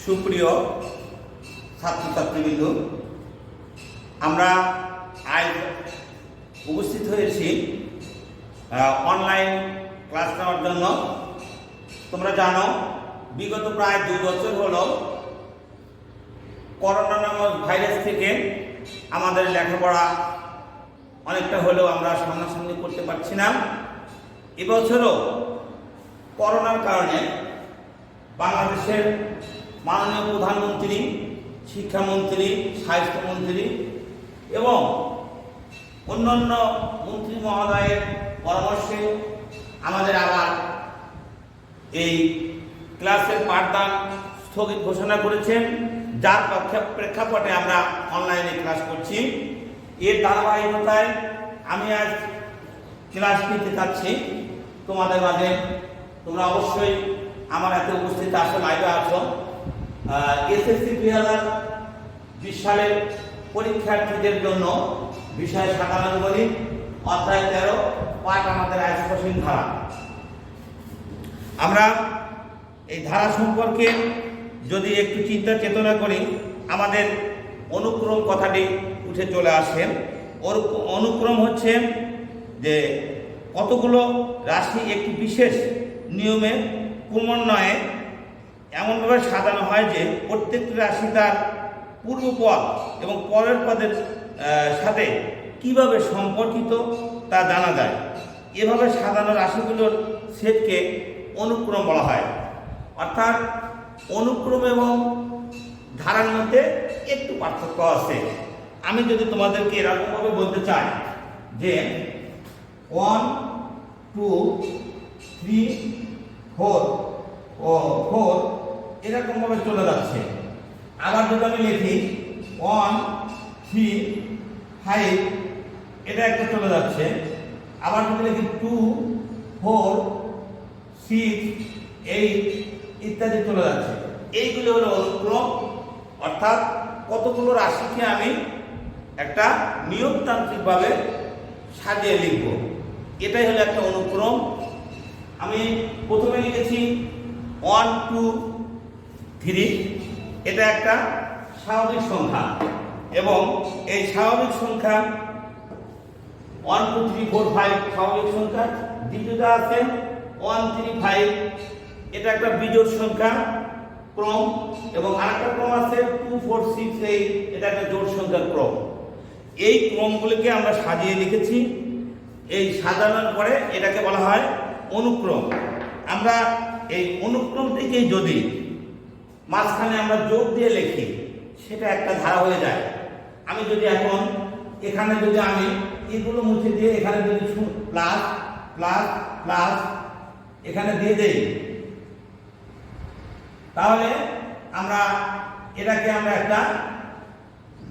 সুপ্রিয় ছাত্রছাত্রীবৃন্দ, আমরা আজ উপস্থিত হয়েছি অনলাইন ক্লাস নেওয়ার জন্য। তোমরা জানো, বিগত প্রায় 2 বছর হলো করোনা নামক ভাইরাস থেকে আমাদের লেখাপড়া অনেকটা হলেও আমরা সামনাসামনি করতে পারছি না। এবছরও করোনার কারণে বাংলাদেশের মাননীয় প্রধানমন্ত্রী, শিক্ষামন্ত্রী, স্বাস্থ্যমন্ত্রী এবং অন্যান্য মন্ত্রী মহোদয়ের পরামর্শে আমাদের আবার এই ক্লাসের পাঠদান স্থগিত ঘোষণা করেছেন, যার প্রেক্ষাপটে আমরা অনলাইনে ক্লাস করছি। এর ধারাবাহিকতায় আমি আজ ক্লাস নিতে চাচ্ছি তোমাদের মাঝে। তোমরা অবশ্যই আমার এতে উপস্থিত আছো, লাইভে আছো। এসএসসি 2020 সালের পরীক্ষার্থীদের জন্য বিষয় সাধারণাবলী অধ্যায় 13 পাঠ আমাদের আইসোসিন ধারা। আমরা এই ধারা সম্পর্কে যদি একটু চিন্তা চেতনা করি, আমাদের অনুক্রম কথাটি উঠে চলে আসে। অনুক্রম হচ্ছে যে কতগুলো রাশি একটি বিশেষ নিয়মে ক্রমান্বয়ে এমনভাবে সাজানো হয় যে প্রত্যেকটি রাশি তার পূর্বপদ এবং পরের পদের সাথে কিভাবে সম্পর্কিত তা জানা যায়। এভাবে সাজানো রাশিগুলোর সেটকে অনুক্রম বলা হয়। অর্থাৎ অনুক্রম এবং ধারার মধ্যে একটু পার্থক্য আছে। আমি যদি তোমাদেরকে এরকমভাবে বলতে চাই যে 1 2 3 4 ও 4 এরকমভাবে চলে যাচ্ছে। আবার যদি আমি লিখি 1 3 5 এটা একটা চলে যাচ্ছে। আবার যদি লিখি 2 4 6 8 ইত্যাদি চলে যাচ্ছে। এইগুলো হলো অনুক্রম। অর্থাৎ কতগুলো রাশিকে আমি একটা নিয়মতান্ত্রিকভাবে সাজিয়ে লিখব, এটাই হলো একটা অনুক্রম। আমি প্রথমে লিখেছি 1 2 3, এটা একটা স্বাভাবিক সংখ্যা এবং এই স্বাভাবিক সংখ্যা 1 2 3 4 5 স্বাভাবিক সংখ্যা। দ্বিতীয়টা আছে 1 3 5, এটা একটা বিজোড় সংখ্যা ক্রম। এবং আরেকটা ক্রম আছে 2 4 6 8, এটা একটা জোড় সংখ্যার ক্রম। এই ক্রমগুলিকে আমরা সাজিয়ে লিখেছি। এই সাজানোর পরে এটাকে বলা হয় অনুক্রম। আমরা এই অনুক্রমটিকে যদি মাঝখানে আমরা যোগ দিয়ে লিখি, সেটা একটা ধারা হয়ে যায়। আমি যদি এখন এখানে যদি আমি এগুলো মুছে দিয়ে এখানে যদি প্লাস প্লাস প্লাস এখানে দিয়ে দেই, তাহলে এটাকে আমরা একটা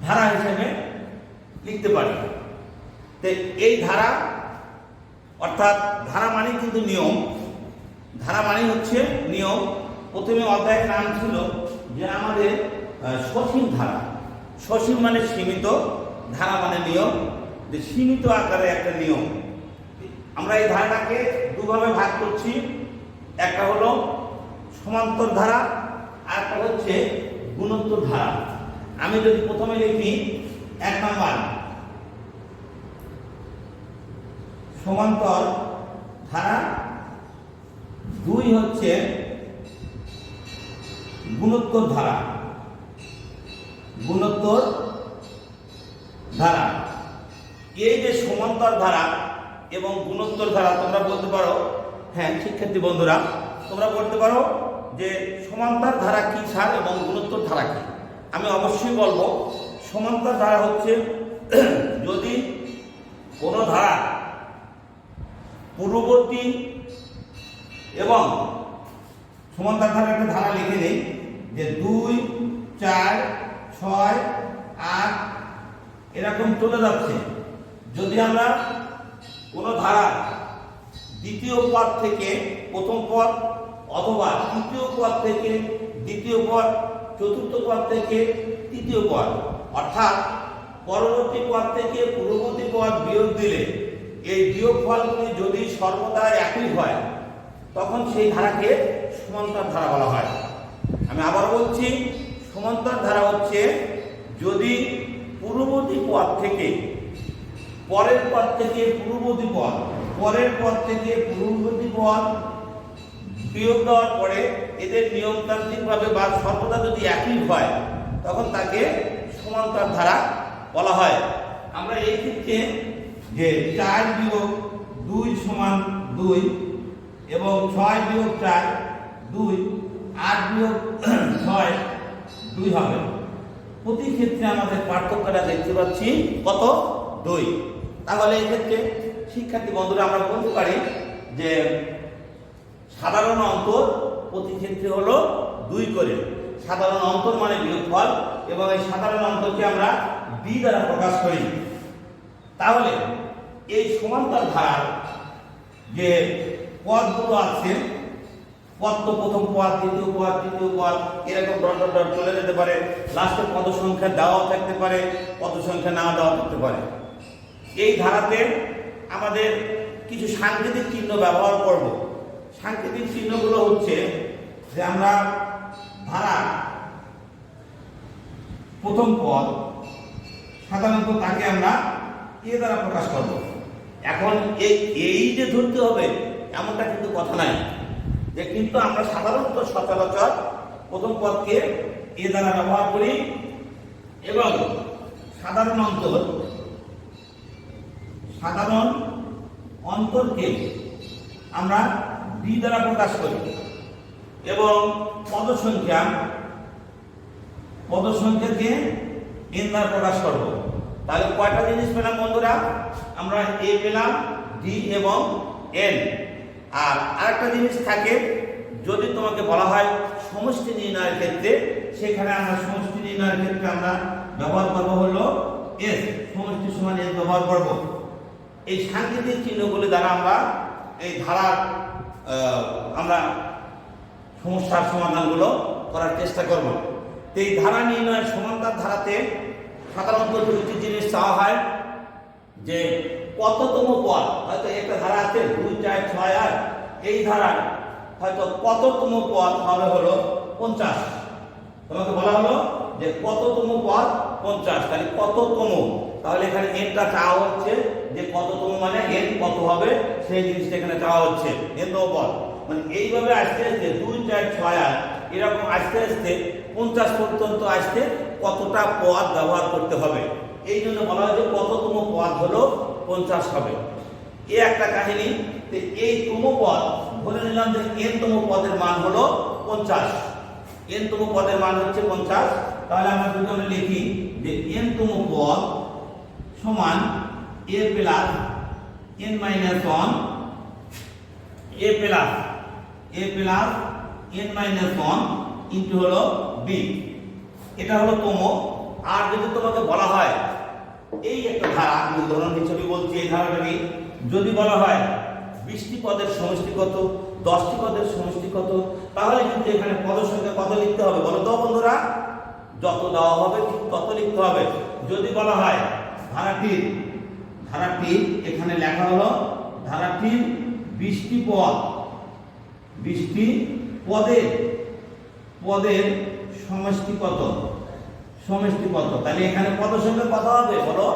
ধারা হিসেবে লিখতে পারি। তো এই ধারা, অর্থাৎ ধারা মানে কিন্তু নিয়ম। ধারা মানে হচ্ছে নিয়ম। প্রথমে অধ্যায়ের নাম ছিল যে আমাদের সসীম ধারা। সসীম মানে সীমিত, ধারা মানে নিয়ম, যে সীমিত আকারে একটা নিয়ম। আমরা এই ধারাটাকে দুভাবে ভাগ করছি। একটা হলো সমান্তর ধারা, আর একটা হচ্ছে গুণোত্তর ধারা। আমি যদি প্রথমে লিখি 1 নাম্বার সমান্তর ধারা, 2 হচ্ছে গুণোত্তর ধারা। গুণোত্তর ধারা, এই যে সমান্তর ধারা এবং গুণোত্তর ধারা, তোমরা বলতে পারো, হ্যাঁ শিক্ষার্থী বন্ধুরা, তোমরা বলতে পারো যে সমান্তর ধারা কি স্যার এবং গুণোত্তর ধারা কি। আমি অবশ্যই বলবো সমান্তর ধারা হচ্ছে যদি কোনো ধারা পূর্ববর্তী এবং সমান্তর ধারা একটা ধারা লিখে নেই যে 2 4 6 8 এরকম চলে যাচ্ছে। যদি আমরা কোনো ধারা দ্বিতীয় পদ থেকে প্রথম পদ অথবা তৃতীয় পদ থেকে দ্বিতীয় পদ, চতুর্থ পদ থেকে তৃতীয় পদ, অর্থাৎ পরবর্তী পদ থেকে পূর্ববর্তী পদ বিয়োগ দিলে এই বিয়োগফলগুলি যদি সর্বদা একই হয় তখন সেই ধারাকে সমান্তর ধারা বলা হয়। আমি আবার বলছি, সমান্তর ধারা হচ্ছে যদি পূর্ববর্তী পদ থেকে পরের পদ থেকে পূর্ববর্তী পদ, পরের পদ থেকে পূর্ববর্তী পদ বিয়োগ দেওয়ার পরে এদের নিয়মতান্ত্রিকভাবে বা সর্বদা যদি একই হয় তখন তাকে সমান্তর ধারা বলা হয়। আমরা এই ক্ষেত্রে যে 4 বিয়োগ 2 সমান 2 এবং 6 বিয়োগ 4 2, 8 বিয়োগ 6 2 হবে। প্রতি ক্ষেত্রে আমাদের পার্থক্যটা দেখতে পাচ্ছি কত? 2। তাহলে এই ক্ষেত্রে শিক্ষার্থী বন্ধুরা আমরা বলতে পারি যে সাধারণ অন্তর প্রতি ক্ষেত্রে হলো 2 করে। সাধারণ অন্তর মানে বিয়োগফল, এবং এই সাধারণ অন্তরকে আমরা b দ্বারা প্রকাশ করি। তাহলে এই সমান্তর ধারার যে পদগুলো আছে, পদ তো প্রথম পদ, দ্বিতীয় পদ, তৃতীয় পদ, এরকম ডট ডট ডট চলে যেতে পারে। লাস্টে পদ সংখ্যা দেওয়াও থাকতে পারে, পদ সংখ্যা না দেওয়া থাকতে পারে। এই ধারাতে আমাদের কিছু সাংকেতিক চিহ্ন ব্যবহার করব। সাংকেতিক চিহ্নগুলো হচ্ছে যে আমরা ধারা প্রথম পদ সাধারণত তাকে আমরা এ দ্বারা প্রকাশ করব। এখন এই যে ধরতে হবে এমনটা কিন্তু কথা নাই, যে কিন্তু আমরা সাধারণত সচরাচর প্রথম পদকে এ দ্বারা ব্যবহার করি এবং সাধারণ অন্তরকে আমরা বি দ্বারা প্রকাশ করি এবং পদ সংখ্যাকে এন দ্বারা প্রকাশ করব। তাহলে কয়টা জিনিস পেলাম বন্ধুরা? আমরা এ পেলাম, ডি এবং এন। আর আরেকটা জিনিস থাকে, যদি তোমাকে বলা হয় সমষ্টি নির্ণয়ের ক্ষেত্রে, সেখানে আমরা সমষ্টি নির্ণয়ের ক্ষেত্রে আমরা ব্যবহার করব হলো এস, সমষ্টি সমান এস ব্যবহার করব। এই সাংকেতিক চিহ্নগুলি দ্বারা আমরা এই ধারার আমরা সমস্যার সমাধানগুলো করার চেষ্টা করব। তো এই ধারা নির্ণয়ের সমান্তর ধারাতে সাধারণত দুটি জিনিস চাওয়া হয়, যে কততম পদ। হয়তো একটা ধারা আছে 2, 4, 6, 8, এই ধারার হয়তো কততম পদ হবে হলো 50। তোমাকে বলা হলো যে কততম পদ 50, তাহলে কততম, তাহলে এখানে এনটা চাওয়া হচ্ছে যে কততম মানে এন কত হবে সেই জিনিসটা এখানে চাওয়া হচ্ছে, এনতম পদ। মানে এইভাবে আস্তে আস্তে 2, 4, 6, 8 এরকম আস্তে আস্তে 50 পর্যন্ত আসতে কতটা পদ ব্যবহার করতে হবে, এই জন্য বলা হয় যে কততম পদ হলো 50 হবে। এই একটা কাহিনী। এই তম পদ ধরে নিলাম যে এন তম পদের মান হলো 50, এন তম পদের মান হচ্ছে 50। তাহলে আমরা যদি আমরা লিখি যে এন তম পদ সমান এ প্লাস এন মাইনাস 1, এ প্লাস এন মাইনাস 1 ইন্টু হলো বি। এটা হলো তম। আর যদি তোমাকে বলা হয় এই একটা ধারা, আমি উদাহরণ হিসেবে বলছি, এই ধারাটাকে যদি বলা হয় 20টি পদের সমষ্টি কত, 10টি পদের সমষ্টি কত, তাহলে কিন্তু এখানে পদ সংখ্যা কত লিখতে হবে বলো তো বন্ধুরা? যত দেওয়া হবে ঠিক তত লিখতে হবে। যদি বলা হয় ধারাটির এখানে লেখা হলো ধারাটির 20টি পদ, 20টি পদের সমষ্টি কত, তাহলে এখানে পদ সংখ্যা কত হবে বলো?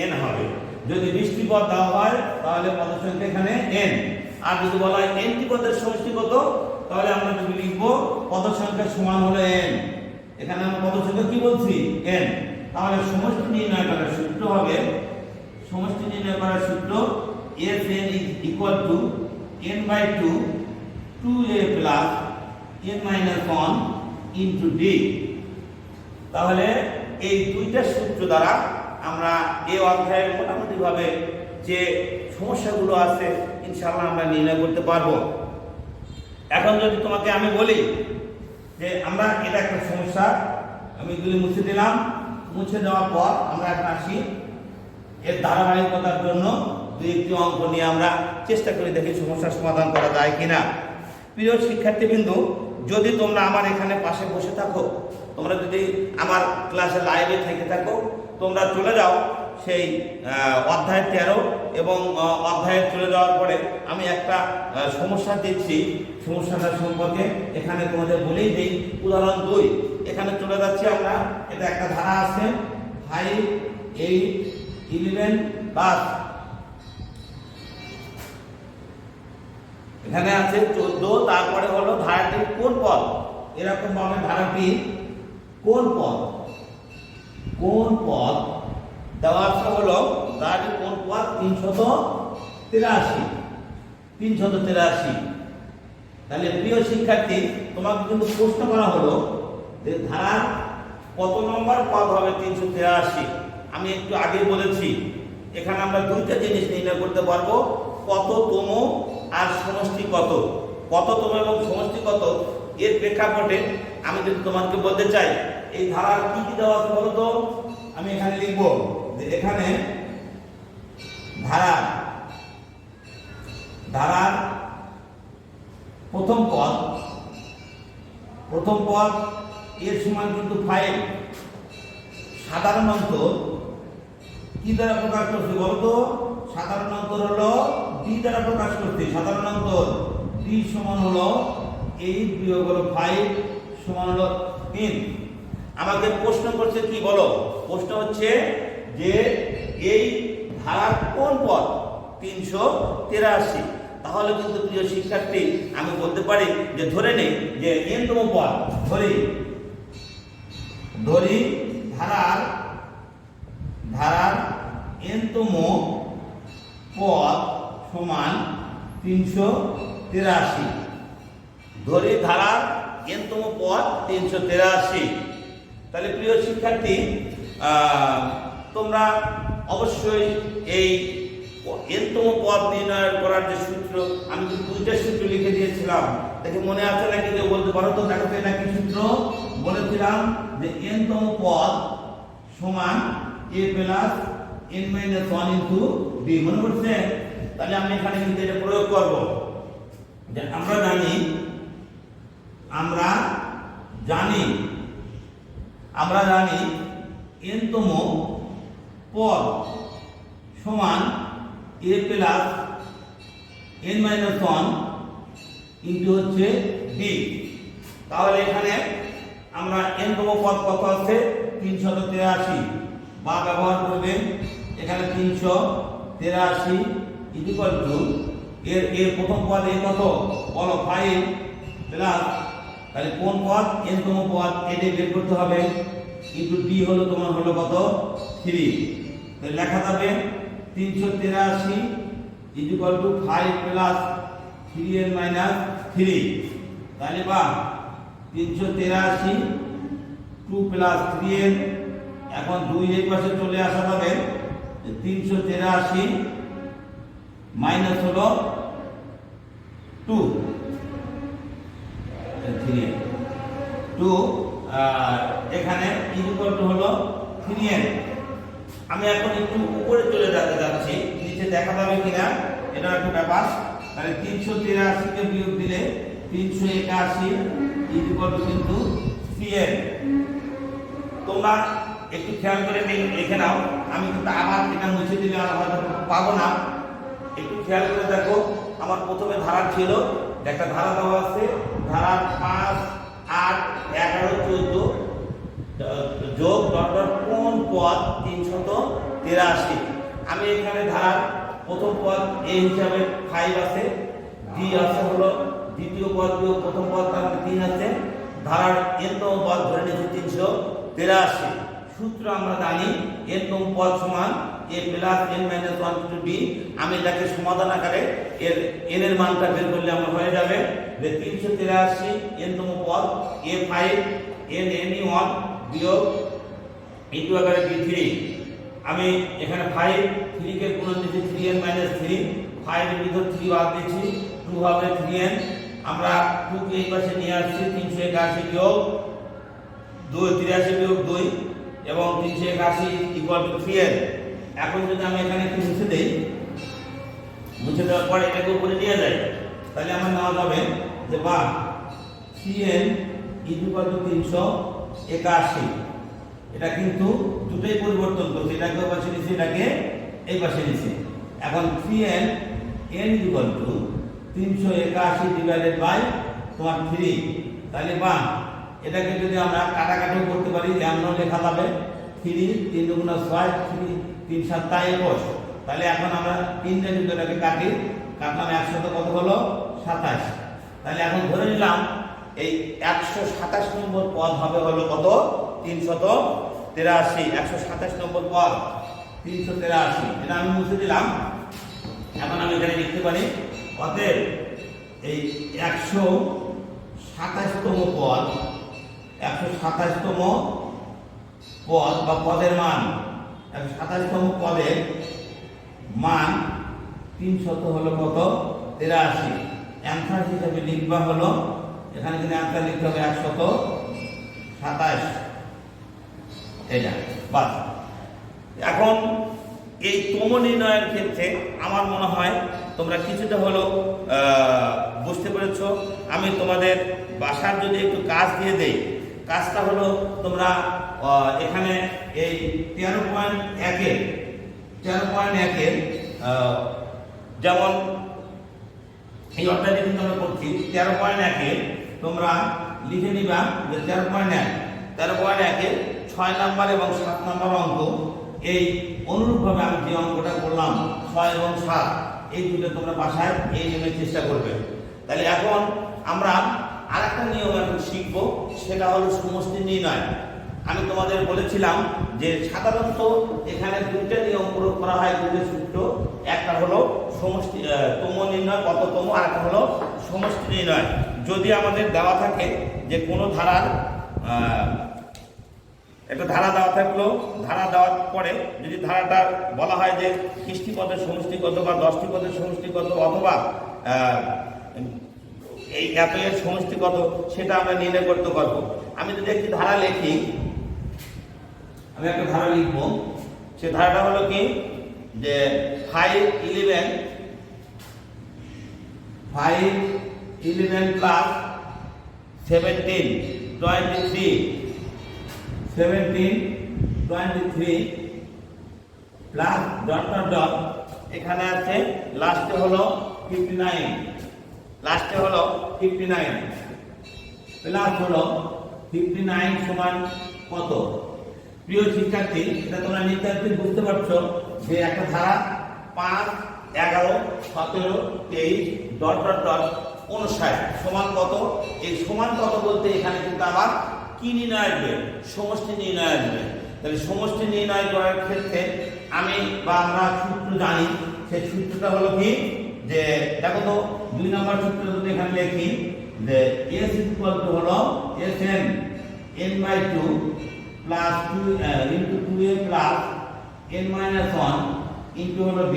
n হবে। যদি 20টি পদ দেওয়া হয় তাহলে পদ সংখ্যা এখানে n। আর যদি বলা হয় nটি পদের সমষ্টি কত, তাহলে আমরা যদি লিখব পদ সংখ্যা সমান হলো n। এখানে আমরা পদ সংখ্যা কি বলছি? n। তাহলে সমষ্টি নির্ণয় করার সূত্র হবে, Sn is equal to n/2 2a plus n minus 1 into d। তাহলে এই দুইটা সূত্র দ্বারা আমরা এই অধ্যায়ের মোটামুটি ভাবে যে সমস্যাগুলো আছে ইনশাআল্লাহ আমরা নির্ণয় করতে পারবো। এখন যদি তোমাকে আমি বলি যে আমরা এটা একটা সমস্যা, আমি এগুলি মুছে দিলাম, মুছে দেওয়ার পর আমরা এখন আসি এর ধারাবাহিকতার জন্য 2-1টি অঙ্ক নিয়ে আমরা চেষ্টা করে দেখি সমস্যার সমাধান করা যায় কিনা। প্রিয় শিক্ষার্থীবৃন্দু, যদি তোমরা আমার এখানে পাশে বসে থাকো, তোমরা যদি আমার ক্লাসে লাইভে থেকে থাকো, তোমরা চলে যাও সেই অধ্যায় 13 এবং অধ্যায়ে চলে যাওয়ার পরে আমি একটা সমস্যা দিচ্ছি, সমস্যাটা সম্পর্কে এখানে তোমাদের বলেই দিই। উদাহরণ 2 এখানে চলে যাচ্ছি আমরা। এটা একটা ধারা আছে 5, 8, 11 প্লাস এখানে আছে 14, তারপরে হলো ধারাটি কোন পদ, এরকম ভাবে ধারাটি কোন পদ দেওয়া আছে হলো ধারাটি কোন পদ 383। তাহলে প্রিয় শিক্ষার্থী, তোমাকে কিন্তু প্রশ্ন করা হলো যে ধারার কত নম্বর পদ হবে 383। আমি একটু আগে বলেছি এখানে আমরা দুইটা জিনিস নির্ণয় করতে পারবো, কততম আর সমষ্টি কততম এবং সমষ্টি কত। এর প্রেক্ষাপটে আমি যদি তোমাকে বলতে চাই এই ধারার কি কি দেওয়া আছে বলো তো, আমি এখানে লিখবো যে এখানে ধারার প্রথম পদ এর সমান কিন্তু 5। সাধারণত কি দ্বারা প্রকাশ করছি বলতো, সাধারণ অন্তর হলো ডি দ্বারা প্রকাশ করছি। সাধারণ অন্তর ডি সমান হলো 8 বিয়োগ হলো 5 সমান হলো 3। আমাকে প্রশ্ন করছে কি বলো, প্রশ্ন হচ্ছে যে এই ধারার কোন পদ 383। তাহলে কিন্তু প্রিয় শিক্ষার্থী আমি বলতে পারি যে ধরে নেই যে n-তম পদ, ধরি ধারার n-তম পদ সমান 383। ধরি ধারার n-তম পদ 383। তাহলে প্রিয় শিক্ষার্থী তোমরা অবশ্যই এই n-তম পদ নির্ণয় করার যে সূত্র, আমি কিন্তু দুইটা সূত্র লিখে দিয়েছিলাম, দেখে মনে আছে নাকি কেউ বলতে পারো তো? দেখো তো এটা কি সূত্র বলেছিলাম যে n-তম পদ সমান a plus n minus 1 into b, মনে পড়ছে? তাহলে আমি এখানে কিন্তু এটা প্রয়োগ করব যে আমরা জানি n-তম পদ সমান a plus n minus 1 into হচ্ছে b। তাহলে এখানে আমরা n-তম পদ কত আছে 383, বা ব্যবহার করবেন এখানে 383 ইকুয়াল টু এর প্রথম পদ এ কত বলো 5 প্লাস, তাহলে কোন পদ n-তম পদ এটা বের করতে হবে, ইনটু d হলো তোমার হলো কত 3। তাহলে লেখা যাবে 383 equal to 5 plus 3n minus 3। তাহলে বা 383 2 প্লাস 3n, এখন 2 এই পাশে চলে আসা যাবে 383 মাইনাস হলো 2 এখানে ইকুয়াল টু হলো 3n। আমি এখন একটু উপরে চলে যাচ্ছি, নিচে দেখা যাবে কিনা এটা একটু ব্যাপার। তাহলে 383 কে বিয়োগ দিলে 381 ইকুয়াল টু কিন্তু 3n। তোমরা একটু খেয়াল করে লিখে নাও, আমি কিন্তু আবার এটা মুছে দিলে আর হয়তো পাবো না। একটু খেয়াল করে দেখো, আমার প্রথমে ধারা ছিল, একটা ধারা দেওয়া আছে, ধারা 5, 8, 11, 14 যোগ কোন পদ 383। আমি এখানে ধারার প্রথম পদ a হিসাবে 5 আছে, d আছে হলো দ্বিতীয় পদ বিয়োগ প্রথম পদ, তার 3 আছে। ধারার n-তম পদ ধরে নিয়েছি 383। সূত্র আমরা জানি n-তম পদ সমান a plus n minus 1 into b। আমি এটাকে সমাধান আকারে এর n এর মানটা বের করলে আমার হয়ে যাবে যে 383 n-তম পদ a5 n n1 বিয়োগ ইনটু আকারে b3। আমি এখানে 5 3 কে গুণন দিয়েছি 3n মাইনাস 3, 5 এর ভিতর 3 বাদ দিয়েছি 2 হবে 3n। আমরা 2 কে এই পাশে নিয়ে আসছি 381 বিয়োগ 83 বিয়োগ 2 এবং 381 ইকুয়াল টু 3n। এখন যদি আমি এখানে একটু মুছে দেই, মুছে দেওয়ার পর এটাকে উপরে নিয়ে যাই, তাহলে আমার নেওয়া যাবে যে বা 3n ইকুয়াল টু 381। এটা কিন্তু দুটোই পরিবর্তন করছে, এটাকে ওই পাশে নিচে, এটাকে এই পাশে নিচে। এখন 3n n equal to 381 divided by তোমার 3, তাহলে বা এটাকে যদি আমরা কাটাকাটিও করতে পারি, এমন লেখা যাবে 3 3 গুণ 6 3 3 7 21। তাহলে এখন আমরা 3 দিয়ে যদি এটাকে কাটি, কাটলাম 100 কত হলো 27। তাহলে এখন ধরে নিলাম এই 127 নম্বর পদ হবে হলো কত 383। 127 নম্বর পদ 383, এটা আমি মুছে দিলাম। এখন আমি এখানে লিখতে পারি অতএব এই 127তম পদ, 127তম পদ বা পদের মান, 127তম পদের মান 300 হলো কত 83। অ্যান্সার হিসাবে লিখবা হলো, এখানে কিন্তু অ্যান্সার লিখতে হবে 127, এটা বাস। এখন এই তম নির্ণয়ের ক্ষেত্রে আমার মনে হয় তোমরা কিছুটা হলো বুঝতে পেরেছো। আমি তোমাদের বাসার যদি একটু কাজ দিয়ে দেই, কাজটা হলো তোমরা এখানে এই 13.1-এর যেমন এই অধ্যায়টি কিন্তু আমরা করছি 13.1-এর তোমরা লিখে নিবা যে 13.1-এর 6 নাম্বার এবং 7 নাম্বার অঙ্ক, এই অনুরূপভাবে আমি যে অঙ্কটা করলাম 6 এবং 7, এই দুটো তোমরা বাসায় এই নিয়মের চেষ্টা করবে। তাহলে এখন আমরা আরেকটা নিয়ম এখন শিখব, সেটা হলো সমষ্টি নির্ণয়। আমি তোমাদের বলেছিলাম যে সাধারণত এখানে দুইটা নিয়ম প্রয়োগ করা হয়, দুটো সূত্র। একটা হলো সমষ্টি তম নির্ণয় কততম, আর একটা হলো সমষ্টি নির্ণয়। যদি আমাদের দেওয়া থাকে যে কোনো ধারার একটা ধারা দেওয়া থাকলো, ধারা দেওয়ার পরে যদি ধারাটা বলা হয় যে 30টি পদের সমষ্টি কত বা 10টি পদের সমষ্টি কত অথবা এই এত এর সমষ্টি কত, সেটা আমরা নির্ণয় করতে পারবো। আমি যদি একটি ধারা লিখি, আমি একটা ধারা লিখব, সে ধারাটা হলো কি যে 5 11 plus 17 23 plus dot dot dot, এখানে আছে লাস্টে হলো 59, প্লাস হলো 59 সমান কত। প্রিয় শিক্ষার্থী, এটা তোমরা নির্ধারিত বুঝতে পারছো যে একটা ধারা 5 11 17 23 ডট ডট ডট 59 সমান কত। এই সমান কত বলতে এখানে কিন্তু আবার কি নির্ণয় আসবে, সমষ্টি নির্ণয় আসবে। তাহলে সমষ্টি নির্ণয় করার ক্ষেত্রে আমি বা আমরা সূত্র জানি, সেই সূত্রটা হলো কি যে দেখো তো 2 নম্বর সূত্র যদি এখানে লিখি যে s ইকুয়াল টু হলো sn n/2 plus 2 into 2a plus n minus 1 into হলো b।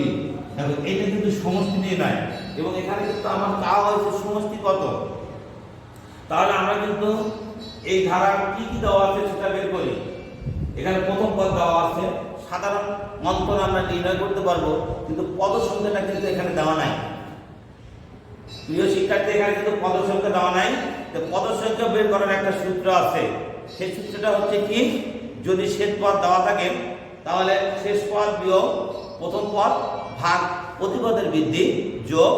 দেখো এটা কিন্তু সমষ্টি নির্ণয়, এবং এখানে কিন্তু আমার চাওয়া হয়েছে সমষ্টি কত। তাহলে আমরা কিন্তু এই ধারার কি কি দেওয়া আছে সেটা বের করি। এখানে প্রথম পদ দেওয়া আছে, সাধারণ মন্ত্র আমরা নির্ণয় করতে পারবো, কিন্তু পদ সংখ্যাটা কিন্তু এখানে দেওয়া নাই। প্রিয় শিক্ষার্থী, এখানে কিন্তু পদ সংখ্যা দেওয়া নাই। তো পদ সংখ্যা বের করার একটা সূত্র আছে, সেই সূত্রটা হচ্ছে কি, যদি শেষ পদ দেওয়া থাকে তাহলে শেষ পদ বিয়োগ প্রথম পদ ভাগ প্রতিপদের বৃদ্ধি যোগ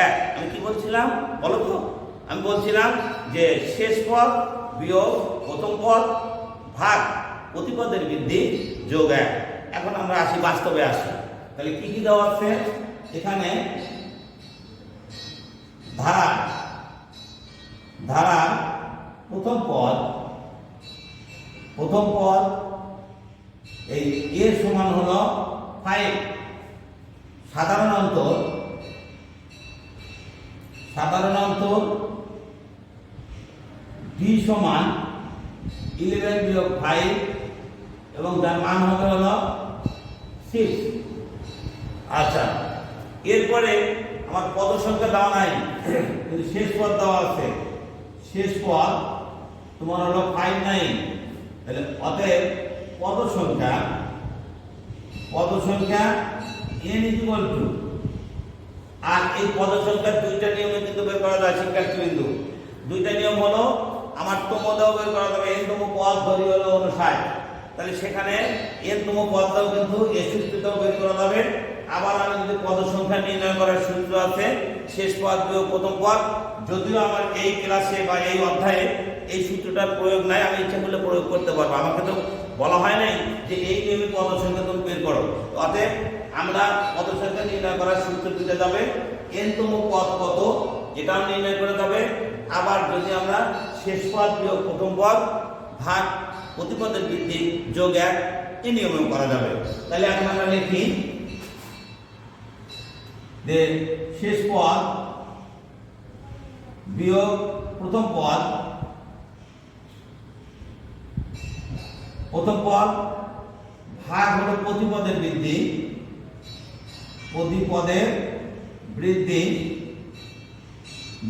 1। আমি কি বলছিলাম বলো তো? আমি বলছিলাম যে শেষ পদ বিয়োগ প্রথম পদ ভাগ প্রতিপদের বৃদ্ধি যোগ 1। এখন আমরা আসি বাস্তবে আসি। তাহলে কি কি দেওয়া আছে এখানে, ধারা প্রথম পদ এই এ সমান হলো 5, সাধারণ অন্তর ডি সমান 11 বিয়োগ 5 এবং যার মান হবে হলো 6। আচ্ছা, এরপরে আমার পদ সংখ্যা দেওয়া নাই, কিন্তু শেষ পদ দেওয়া আছে। শেষ পদ তোমার হলো 59। তাহলে অতএব পদ সংখ্যা n ইকুয়াল টু, আর এই পদ সংখ্যার দুইটা নিয়মে কিন্তু বের করা যায় শিক্ষার্থী বিন্দু। দুইটা নিয়ম হলো, আমার তম দাও বের করা যাবে, n তম পদ ধরি হলো 59, তাহলে সেখানে n তম পদটাও কিন্তু এই সূত্রটাও বের করা যাবে। আবার আমি যদি পদ সংখ্যা নির্ণয় করার সূত্র আছে শেষ পদ বিয়োগ প্রথম পদ, যদিও আমার এই ক্লাসে বা এই অধ্যায়ে এই সূত্রটার প্রয়োগ নাই, আমি ইচ্ছা করলে প্রয়োগ করতে পারবো। আমাকে তো বলা হয় নাই যে এই নিয়মে পদ সংখ্যা তুমি বের করো। অতএব আমরা পদ সংখ্যা নির্ণয় করার সূত্র দিতে যাবে n তম পদ কত এটাও নির্ণয় করে যাবে। আবার যদি আমরা শেষ পদ বিয়োগ প্রথম পদ ভাগ প্রতিপদের বৃদ্ধি যোগ 1 এই নিয়মেও করা যাবে। তাহলে এখন আমরা লিখি যে শেষ পদ বিয়োগ প্রথম পদ, প্রথম পদ ভাগ হলো প্রতিপদের বৃদ্ধি, প্রতিপদের বৃদ্ধি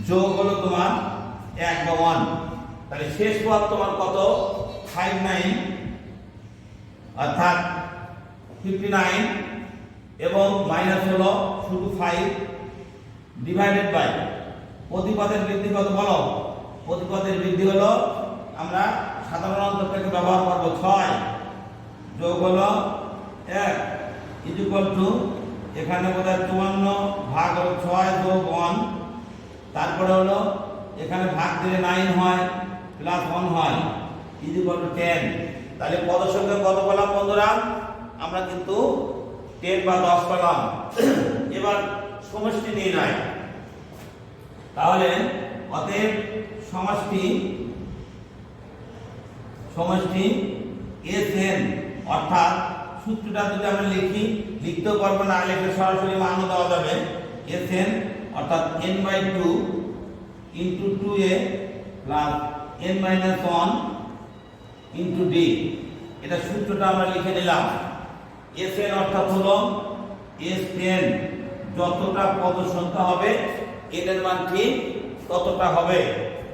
যোগ হলো তোমার 1 বা 1। তাহলে শেষ পদ তোমার কত 59 অর্থাৎ 59 এবং মাইনাস হলো শুধু 5 ডিভাইডেড বাই প্রতিপদের বৃদ্ধি কত বলো? প্রতিপদের বৃদ্ধি হলো আমরা সাধারণ অন্তরটাকে ব্যবহার করব 6 যোগ হলো 1 ইজ ইকুয়াল টু এখানে বোধহয় 54 ভাগ হলো 6 যোগ 1, তারপরে হলো এখানে ভাগ দিলে 9 হয় প্লাস 1 হয় ইজ ইকুয়াল টু 10। তাহলে পদ সংখ্যা কত পেলাম বন্ধুরা? আমরা কিন্তু 10 বা 10 পেলাম। এবার সমষ্টি নির্ণয়, তাহলে অতএব সমষ্টি Sn অর্থাৎ সূত্রটা যদি আমরা লিখতেও পারবো, না লিখলে সরাসরি মানও দেওয়া যাবে। Sn অর্থাৎ n/2 into 2a plus n-1 into d, এটা সূত্রটা আমরা লিখে নিলাম। Sn অর্থাৎ হলো Sn যতটা পদ সংখ্যা হবে n এর মান ঠিক ততটা হবে।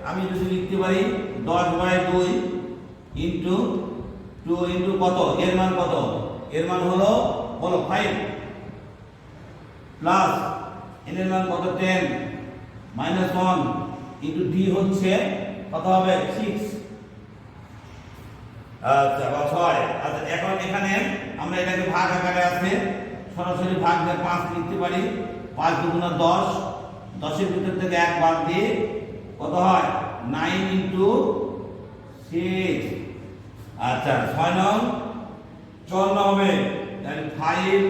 আমি যদি লিখতে পারি 10/2 ইন্টু 2 ইন্টু কত, এর মান কত? এর মান হলো বলো 5 প্লাস n এর মান কত 10 মাইনাস 1 ইন্টু d হচ্ছে কত হবে 6। আচ্ছা বা 6। আচ্ছা এখন এখানে আমরা এটাকে ভাগ আকারে আছে, সরাসরি ভাগ দিয়ে 5 লিখতে পারি। 5 দুগুণা 10, 10 এর ভিতর থেকে 1 বাদ দিয়ে কত হয় 9 ইন্টু 6। আচ্ছা 6 নং 54 হবে, তাহলে 5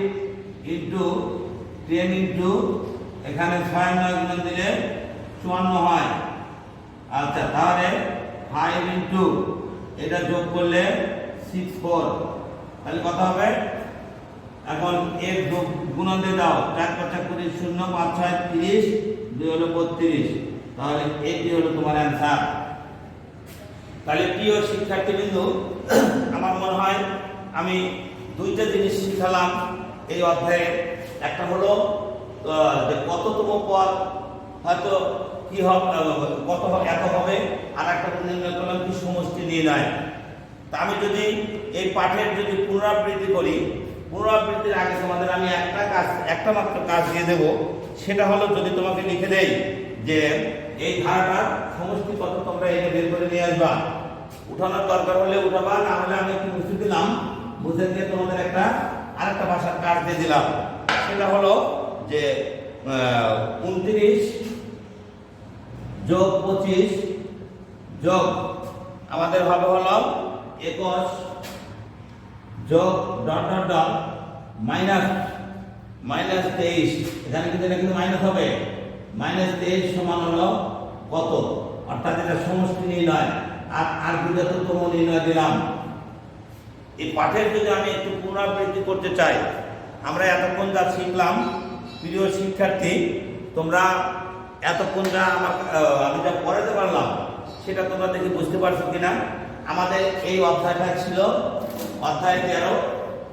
ইন্টু 10 ইন্টু এখানে 6 নং গুণ দিলে 54 হয়। আচ্ছা তাহলে 5 ইন্টু এটা যোগ করলে 64, তাহলে কত হবে? এখন এর গুণন দিয়ে দাও, 4 × 4 = 0, 5 × 6 = 30, 2 হলো 32, তাহলে এটি হলো তোমার অ্যানসার। তাহলে প্রিয় শিক্ষার্থীবৃন্দ, আমার মনে হয় আমি দুইটা জিনিস শিখালাম এই অধ্যায়ে। একটা হলো যে কততম পদ হয়তো কি হবে, কত এত হবে, আর একটা নির্ণয় করলাম কি সমষ্টি নির্ণয়। তা আমি যদি এই পাঠের যদি পুনরাবৃত্তি করি, পুনরাবৃত্তির আগে তোমাদের আমি একটা মাত্র কাজ দিয়ে দেব। সেটা হলো যদি তোমাকে লিখে দেই যে এই ধারাটার সমষ্টি কত তোমরা এটা বের করে নিয়ে আসবা, উঠানোর দরকার হলে উঠাবা, না হলে আমি একটু মুছে দিলাম, মুছে দিয়ে তোমাদের আরেকটা ভাষার কাজ দিয়ে দিলাম। সেটা হলো যে 29 যোগ 25 যোগ আমাদের হবে হলো 21 যোগ ডট ডট ডট মাইনাস 23। এখানে কিন্তু এটা কিন্তু মাইনাস হবে, -23 সমান হলো কত? অর্থাৎ এটা সমষ্টি নির্ণয়। আর বিগততম নির্ণয় দিলাম। এই পাঠের যদি আমি একটু পুনরাবৃত্তি করতে চাই, আমরা এতক্ষণ যা শিখলাম প্রিয় শিক্ষার্থী, তোমরা এতক্ষণ যা আমি যা পড়াতে পারলাম সেটা তোমরা দেখে বুঝতে পারছো কিনা? আমাদের এই অধ্যায়টা ছিল অধ্যায় 13,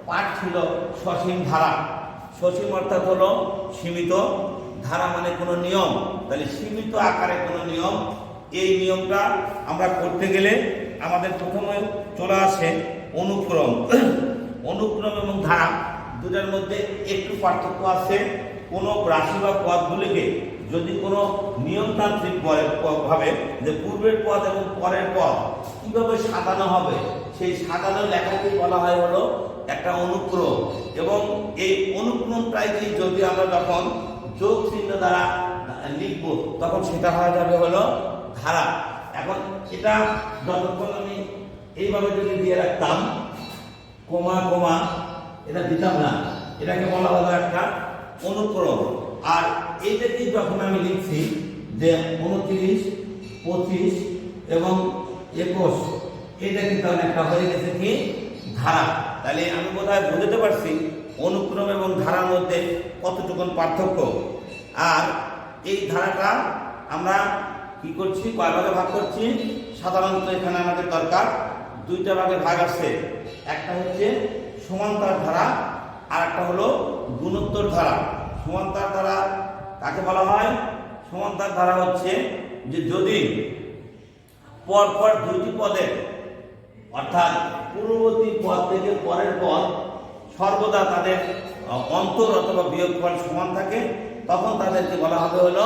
পাঠ ছিল সসীম ধারা। সসীম অর্থাৎ হলো সীমিত, ধারা মানে কোনো নিয়ম। তাহলে সীমিত আকারে কোনো নিয়ম, এই নিয়মটা আমরা করতে গেলে আমাদের প্রথমে চলে আসে অনুক্রম। অনুক্রম এবং ধারা দুটার মধ্যে একটু পার্থক্য আছে। কোনো রাশি বা পদগুলিকে যদি কোনো নিয়মতান্ত্রিক ভাবে যে পূর্বের পদ এবং পরের পদ কিভাবে সাজানো হবে সেই সাজানো লেখাকে বলা হয় হলো একটা অনুক্রম। এবং এই অনুক্রমটাই যদি আমরা যখন যোগ চিহ্ন দ্বারা লিখবো তখন সেটা হয়ে যাবে হলো ধারা। এখন এটা যতক্ষণ আমি এইভাবে যদি দিয়ে রাখতাম কমা কমা, এটা দিতাম না, এটাকে বলা হলো একটা অনুক্রম। আর এইটাকে যখন আমি লিখছি যে 29, 25 এবং 21, এটা কিন্তু একটা হয়ে গেছে কি ধারা। তাহলে আমি বোধহয় বুঝতে পারছি অনুক্রম এবং ধারার মধ্যে কতটুকু পার্থক্য। আর এই ধারাটা আমরা কি করছি, কয় ভাগে ভাগ করছি? সাধারণত এখানে আমাদের দরকার দুইটা ভাগে ভাগ আছে। একটা হচ্ছে সমান্তর ধারা আর একটা হলো গুণোত্তর ধারা। সমান্তর ধারা কাকে বলা হয়? সমান্তর ধারা হচ্ছে যে যদি পরপর দুইটি পদের অর্থাৎ পূর্ববর্তী পদ থেকে পরের পদ সর্বদা তাদের অন্তর অথবা বিয়োগফল সমান থাকে, তখন তাদেরকে বলা হবে হলো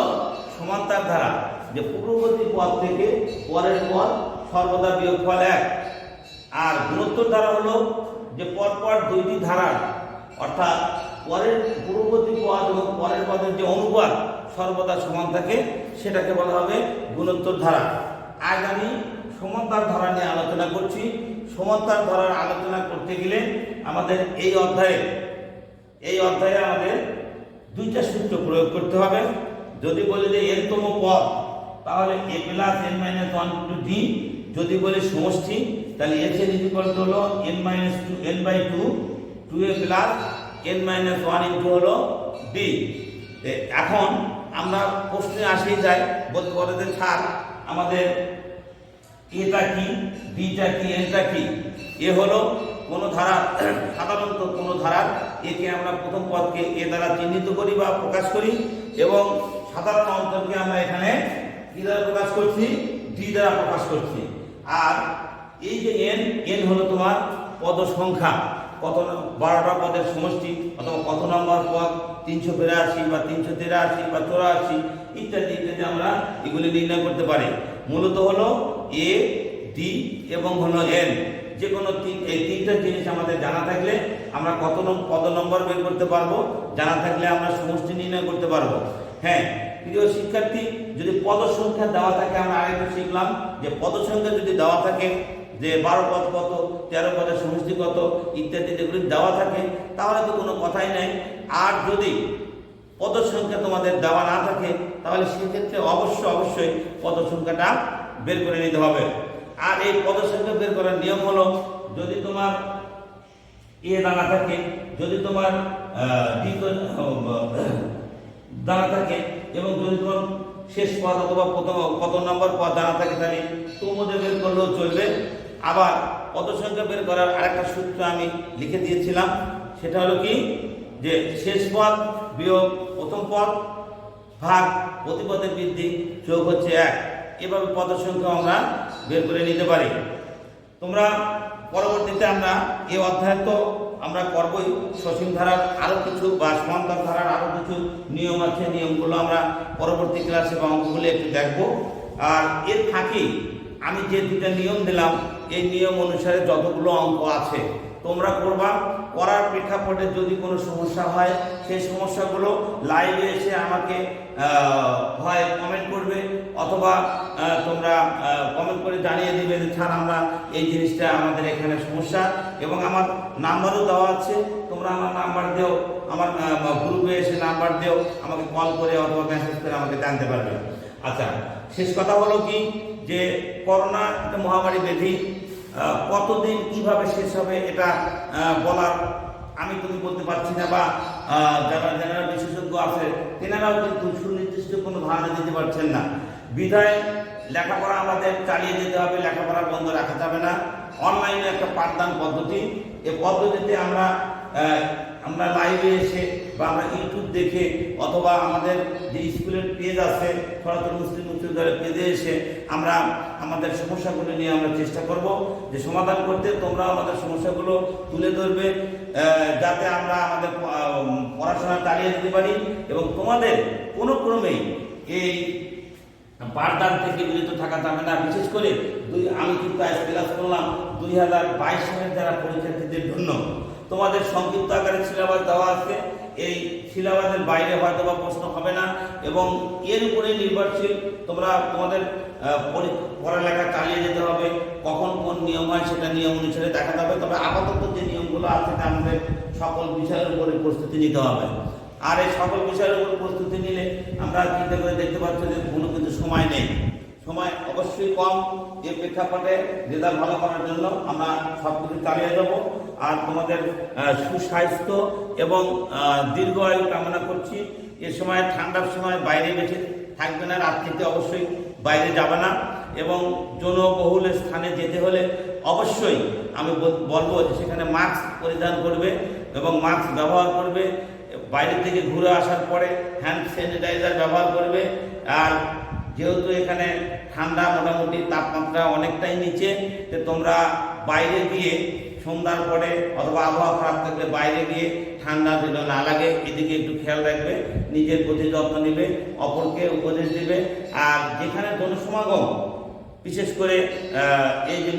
সমান্তর ধারা। যে পূর্ববর্তী পদ থেকে পরের পদ সর্বদা বিয়োগফল 1। আর গুণোত্তর ধারা হলো যে পরপর দুইটি ধারার অর্থাৎ পরের পূর্ববর্তী পদ এবং পরের পদের যে অনুপাত সর্বদা সমান থাকে, সেটাকে বলা হবে গুণোত্তর ধারা। আজ আমি সমান্তর ধারা নিয়ে আলোচনা করছি। সমান্তর ধারার আলোচনা করতে গেলে আমাদের এই অধ্যায়ে আমাদের দুইটা সূত্র প্রয়োগ করতে হবে। যদি বলি যে n-তম পদ তাহলে a plus n minus 1 to d। যদি বলি সমষ্টি তাহলে s এর ইকুয়াল টু হলো n minus 2 n by 2 2a plus n minus 1 into হলো d। এখন আমরা প্রশ্নে আসি যাই, বলতে পারে যে স্যার আমাদের এটা কি, বিটা কি, এনটা কি? এ হলো কোন ধারা, সাধারণত কোন ধারার একে আমরা প্রথম পদকে এ দ্বারা চিহ্নিত করি বা প্রকাশ করি, এবং সাধারণ অন্তরকে আমরা এখানে কি দ্বারা প্রকাশ করছি? ডি দ্বারা প্রকাশ করছি। আর এই যে এন হলো তোমার পদ সংখ্যা, কত 12টা পদের সমষ্টি, অথবা কত নম্বর পদ 382 বা 383 বা 84 ইত্যাদি ইত্যাদি আমরা এগুলি নির্ণয় করতে পারি। মূলত হলো এ, ডি এবং হলো এন। যে কোনো এই তিনটা জিনিস আমাদের জানা থাকলে আমরা কত নম্বর বের করতে পারবো, জানা থাকলে আমরা সমষ্টি নির্ণয় করতে পারবো। হ্যাঁ প্রিয় শিক্ষার্থী, যদি পদ সংখ্যা দেওয়া থাকে, আমরা আরেকটু শিখলাম যে পদ সংখ্যা যদি দেওয়া থাকে যে 12 পদ কত, 13 পদের সমষ্টি কত ইত্যাদি যেগুলি দেওয়া থাকে, তাহলে তো কোনো কথাই নাই। আর যদি পদ সংখ্যা তোমাদের দেওয়া না থাকে তাহলে সেক্ষেত্রে অবশ্যই পদ সংখ্যাটা বের করে নিতে হবে। আর এই পদ সংখ্যা বের করার নিয়ম হলো, যদি তোমার এ দানা থাকে, যদি তোমার ডি দানা থাকে, এবং যদি তোমার শেষ পদ অথবা প্রথম কত নম্বর পদ দানা থাকে, তাহলে তোমাদের বের করলেও চলবে। আবার পদ সংখ্যা বের করার আরেকটা সূত্র আমি লিখে দিয়েছিলাম, সেটা হলো কি যে শেষ পদ বিয়োগ প্রথম পদ ভাগ প্রতিপদের বৃদ্ধি যোগ হচ্ছে 1। এভাবে পদ সংখ্যা আমরা বের করে নিতে পারি। তোমরা পরবর্তীতে আমরা এই অধ্যায় তো আমরা করবই, সসীম ধারার আরও কিছু বা সমান্তর ধারার আরও কিছু নিয়ম আছে, নিয়মগুলো আমরা পরবর্তী ক্লাসে বা অঙ্কগুলো একটু দেখব। আর এর ফাঁকে আমি যে দুটা নিয়ম দিলাম, এই নিয়ম অনুসারে যতগুলো অঙ্ক আছে তোমরা করবা। করার প্রেক্ষাপটে যদি কোনো সমস্যা হয়, সেই সমস্যাগুলো লাইভে এসে আমাকে হয় কমেন্ট করবে, অথবা তোমরা কমেন্ট করে জানিয়ে দিবে যে স্যার আমরা এই জিনিসটা আমাদের এখানে সমস্যা, এবং আমার নাম্বারও দেওয়া আছে, তোমরা আমার নাম্বার দিও, আমার গ্রুপে এসে নাম্বার দিও, আমাকে কল করে অথবা মেসেজ করে আমাকে জানতে পারবে। আচ্ছা, শেষ কথা হলো কি যে করোনা একটা মহামারী ব্যাধি, কতদিন কিভাবে শেষ হবে এটা বলার তুমি বলতে পারছি না, বা যারা বিশেষজ্ঞ আছে তেনারাও কিন্তু সুনির্দিষ্ট কোনো ধারণা দিতে পারছেন না। বিধায় লেখাপড়া আমাদের চালিয়ে যেতে হবে, লেখাপড়া বন্ধ রাখা যাবে না। অনলাইনে একটা পাঠদান পদ্ধতি, এই পদ্ধতিতে আমরা লাইভে এসে বা আমরা ইউটিউব দেখে, অথবা আমাদের যে স্কুলের পেজ আছে সনাতন মুসলিম উচ্চবিদ্যালয়ের পেজে এসে আমরা আমাদের সমস্যাগুলো নিয়ে আমরা চেষ্টা করব যে সমাধান করতে। তোমরা আমাদের সমস্যাগুলো তুলে ধরবে, যাতে আমরা আমাদের পড়াশোনা চালিয়ে যেতে পারি, এবং তোমাদের কোনো ক্রমেই এই পাঠদান থেকে বিরত থাকা যাবে না। বিশেষ করে আমি কিন্তু আজ ক্লাস করলাম 2022 সালের যারা পরীক্ষার্থীদের জন্য। তোমাদের সংক্ষিপ্ত আকারে সিলেবাস দেওয়া আছে, এই সিলেবাসের বাইরে হয়তো বা প্রশ্ন হবে না এবং এর উপরে নির্ভরশীল তোমরা তোমাদের পড়ালেখা চালিয়ে যেতে হবে। কখন কোন নিয়ম হয় সেটা নিয়ম অনুসারে দেখা যাবে, তবে আপাতত যে নিয়মগুলো আছে তা আমাদের সকল বিষয়ের উপরে প্রস্তুতি নিতে হবে। আর এই সকল বিষয়ের উপর প্রস্তুতি নিলে আমরা চিন্তা করে দেখতে পাচ্ছি যে কোনো কিন্তু সময় নেই, সময় অবশ্যই কম। এই প্রেক্ষাপটে রেজাল্ট ভালো করার জন্য আমরা সব কিছু চালিয়ে যাবো। আর তোমাদের সুস্বাস্থ্য এবং দীর্ঘ আয়ু কামনা করছি। এ সময় ঠান্ডার সময় বাইরে বেশি থাকবে না, রাত্রিতে অবশ্যই বাইরে যাবে না এবং জনবহুল স্থানে যেতে হলে অবশ্যই আমি বলবো যে সেখানে মাস্ক পরিধান করবে এবং মাস্ক ব্যবহার করবে। বাইরে থেকে ঘুরে আসার পরে হ্যান্ড স্যানিটাইজার ব্যবহার করবে। আর যেহেতু এখানে ঠান্ডা, মোটামুটি তাপমাত্রা অনেকটাই নিচে, যে তোমরা বাইরে গিয়ে সন্ধ্যার পরে অথবা আবহাওয়া খারাপ থাকলে বাইরে গিয়ে ঠান্ডা যেন না লাগে এদিকে একটু খেয়াল রাখবে, নিজের প্রতি যত্ন নিবে, অপরকে উপদেশ দিবে। আর যেখানে জনসমাগম, বিশেষ করে এই যে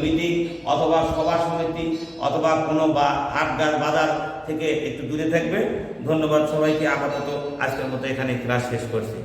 মিটিং অথবা সভা সমিতি অথবা কোনো হাটঘাট বাজার থেকে একটু দূরে থাকবে। ধন্যবাদ সবাইকে। আপাতত আজকের মতো এখানে ক্লাস শেষ করছি।